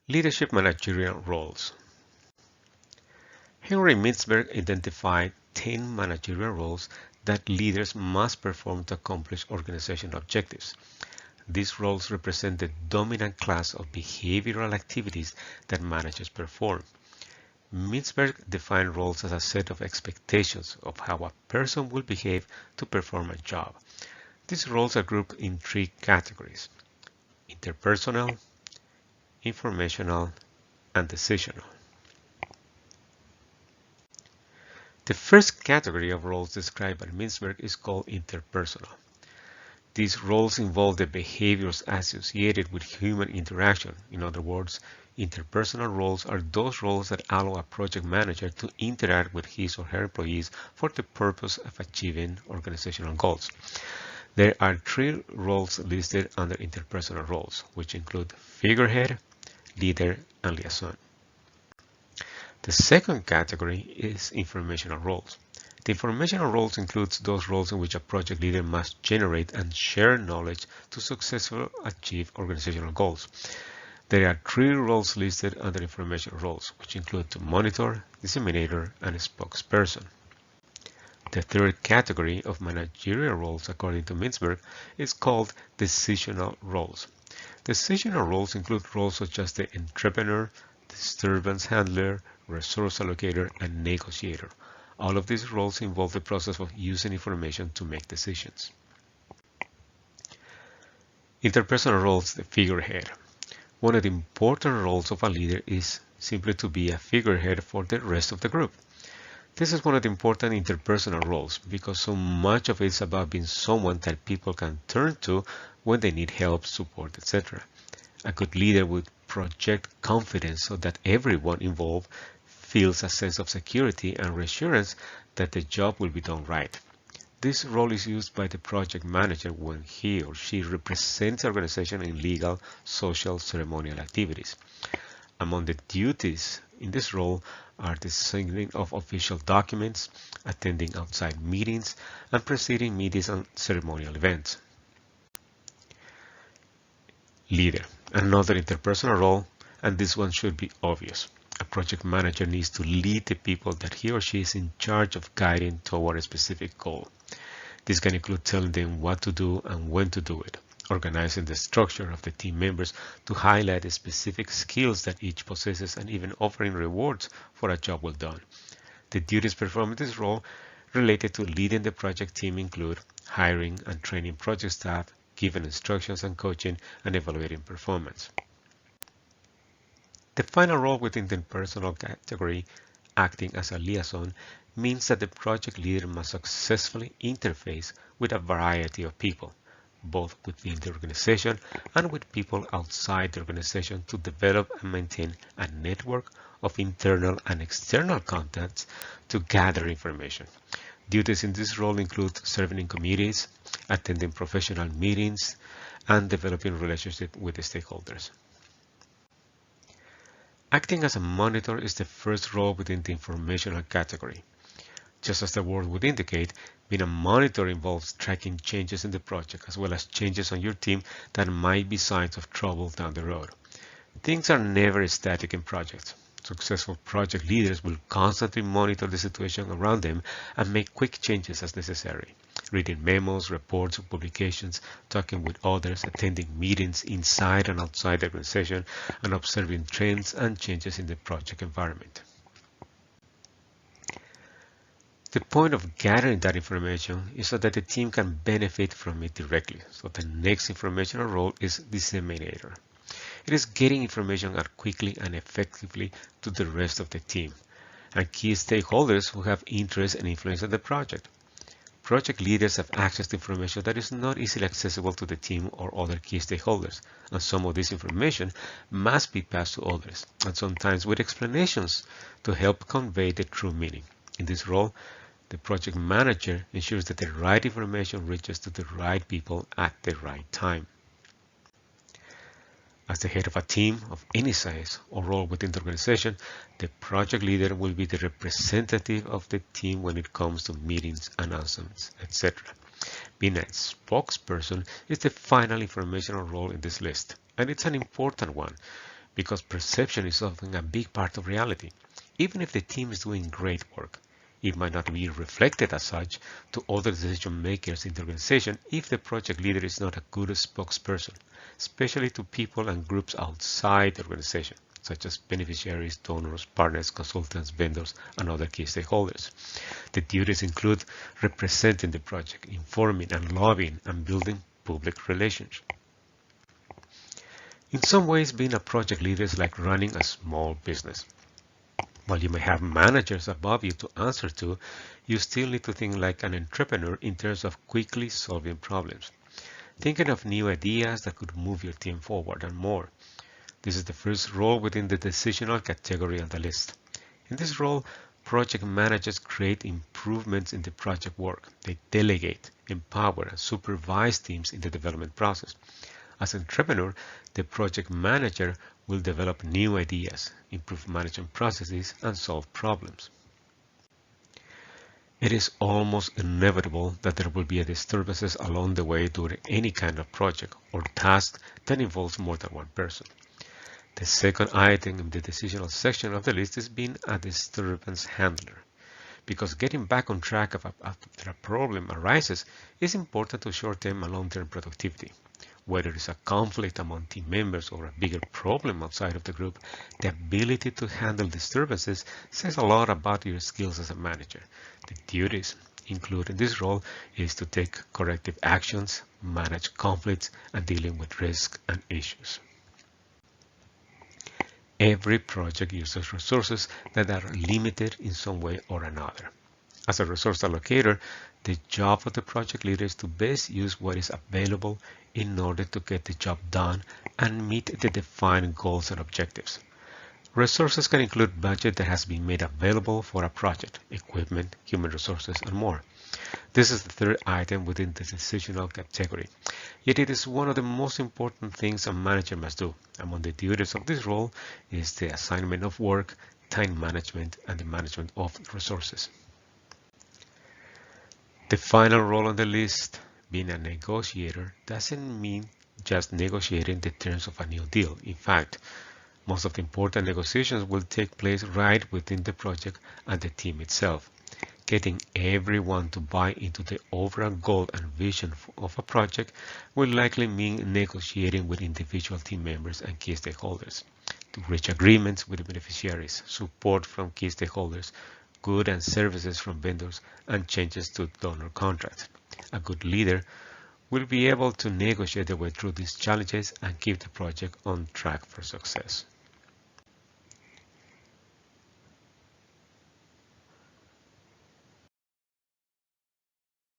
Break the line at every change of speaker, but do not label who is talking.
Leadership managerial roles. Henry Mintzberg identified 10 managerial roles that leaders must perform to accomplish organizational objectives. These roles represent the dominant class of behavioral activities that managers perform. Mintzberg defined roles as a set of expectations of how a person will behave to perform a job. These roles are grouped in three categories: interpersonal, informational, and decisional. The first category of roles described by Mintzberg is called interpersonal. These roles involve the behaviors associated with human interaction. In other words, interpersonal roles are those roles that allow a project manager to interact with his or her employees for the purpose of achieving organizational goals. There are three roles listed under interpersonal roles, which include figurehead, leader, and liaison. The second category is informational roles. The informational roles includes those roles in which a project leader must generate and share knowledge to successfully achieve organizational goals. There are three roles listed under informational roles, which include the monitor, disseminator, and spokesperson. The third category of managerial roles, according to Mintzberg, is called decisional roles. Decisional roles include roles such as the entrepreneur, disturbance handler, resource allocator, and negotiator. All of these roles involve the process of using information to make decisions. Interpersonal roles, the figurehead. One of the important roles of a leader is simply to be a figurehead for the rest of the group. This is one of the important interpersonal roles because so much of it is about being someone that people can turn to when they need help, support, etc. A good leader would project confidence so that everyone involved feels a sense of security and reassurance that the job will be done right. This role is used by the project manager when he or she represents the organization in legal, social, ceremonial activities. Among the duties in this role are the signing of official documents, attending outside meetings, and presiding meetings and ceremonial events. Leader, another interpersonal role, and this one should be obvious. A project manager needs to lead the people that he or she is in charge of guiding toward a specific goal. This can include telling them what to do and when to do it, organizing the structure of the team members to highlight the specific skills that each possesses, and even offering rewards for a job well done. The duties performed in this role related to leading the project team include hiring and training project staff, giving instructions and coaching, and evaluating performance. The final role within the personal category, acting as a liaison, means that the project leader must successfully interface with a variety of people, both within the organization and with people outside the organization, to develop and maintain a network of internal and external contacts to gather information. Duties in this role include serving in committees, attending professional meetings, and developing relationships with the stakeholders. Acting as a monitor is the first role within the informational category. Just as the word would indicate, being a monitor involves tracking changes in the project as well as changes on your team that might be signs of trouble down the road. Things are never static in projects. Successful project leaders will constantly monitor the situation around them and make quick changes as necessary. Reading memos, reports, publications, talking with others, attending meetings inside and outside the organization, and observing trends and changes in the project environment. The point of gathering that information is so that the team can benefit from it directly. So the next informational role is disseminator. It is getting information out quickly and effectively to the rest of the team and key stakeholders who have interest and influence in the project. Project leaders have access to information that is not easily accessible to the team or other key stakeholders, and some of this information must be passed to others, and sometimes with explanations to help convey the true meaning. In this role, the project manager ensures that the right information reaches to the right people at the right time. As the head of a team of any size or role within the organization, the project leader will be the representative of the team when it comes to meetings, announcements, etc. Being a spokesperson is the final informational role in this list, and it's an important one because perception is often a big part of reality. Even if the team is doing great work, it might not be reflected as such to other decision makers in the organization if the project leader is not a good spokesperson, especially to people and groups outside the organization, such as beneficiaries, donors, partners, consultants, vendors, and other key stakeholders. The duties include representing the project, informing and lobbying, and building public relations. In some ways, being a project leader is like running a small business. While you may have managers above you to answer to, you still need to think like an entrepreneur in terms of quickly solving problems. Thinking of new ideas that could move your team forward and more. This is the first role within the decisional category on the list. In this role, project managers create improvements in the project work. They delegate, empower, and supervise teams in the development process. As an entrepreneur, the project manager will develop new ideas, improve management processes, and solve problems. It is almost inevitable that there will be disturbances along the way during any kind of project or task that involves more than one person. The second item in the decisional section of the list is being a disturbance handler. Because getting back on track after a problem arises is important to short-term and long-term productivity. Whether it's a conflict among team members or a bigger problem outside of the group, the ability to handle disturbances says a lot about your skills as a manager. The duties included in this role is to take corrective actions, manage conflicts, and dealing with risk and issues. Every project uses resources that are limited in some way or another. As a resource allocator, the job of the project leader is to best use what is available in order to get the job done and meet the defined goals and objectives. Resources can include budget that has been made available for a project, equipment, human resources, and more. This is the third item within the decisional category. Yet it is one of the most important things a manager must do. Among the duties of this role is the assignment of work, time management, and the management of resources. The final role on the list, being a negotiator, doesn't mean just negotiating the terms of a new deal. In fact, most of the important negotiations will take place right within the project and the team itself. Getting everyone to buy into the overall goal and vision of a project will likely mean negotiating with individual team members and key stakeholders to reach agreements with the beneficiaries, support from key stakeholders, goods and services from vendors, and changes to donor contracts. A good leader will be able to negotiate their way through these challenges and keep the project on track for success.